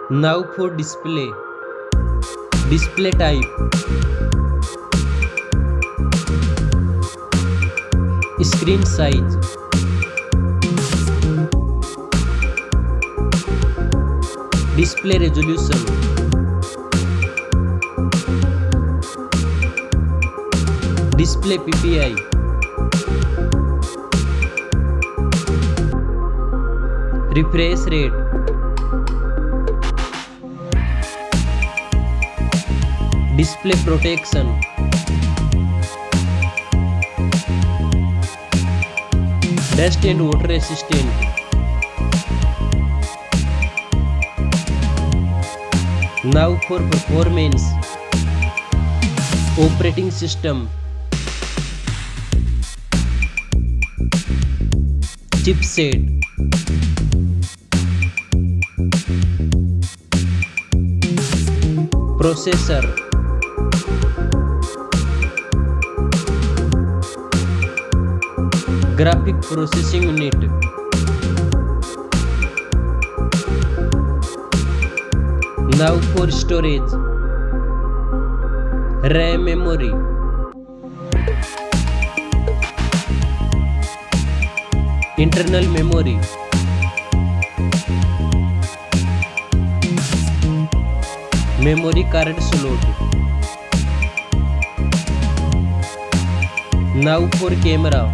Now for display. Display type. Screen size. Display resolution. Display PPI. Refresh rate. Display protection. Dust and water resistant. Now for performance. Operating system. Chipset. Processor. Graphic processing unit. Now for storage. RAM memory. Internal memory. Memory card slot. Now for camera.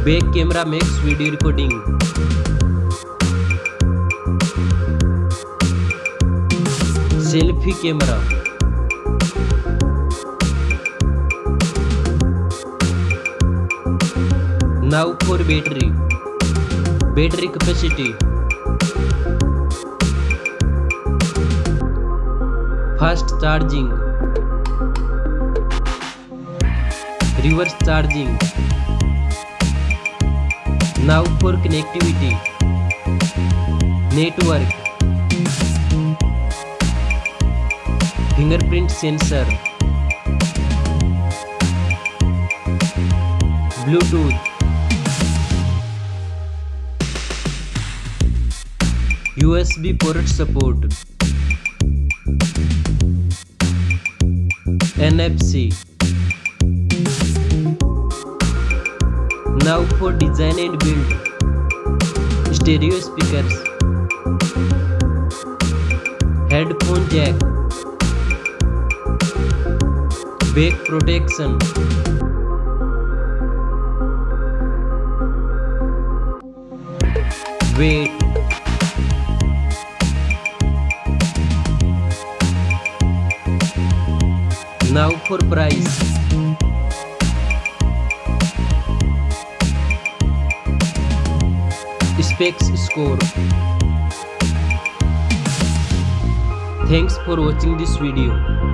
Back camera makes video recording. Selfie camera. Now for battery. Battery capacity. Fast charging. Reverse charging. Now for connectivity. Network. Fingerprint sensor. Bluetooth. USB port support. NFC. Now for design and build. Stereo speakers. Headphone jack. Back protection. Weight. Now for price. Specs score. Thanks for watching this video.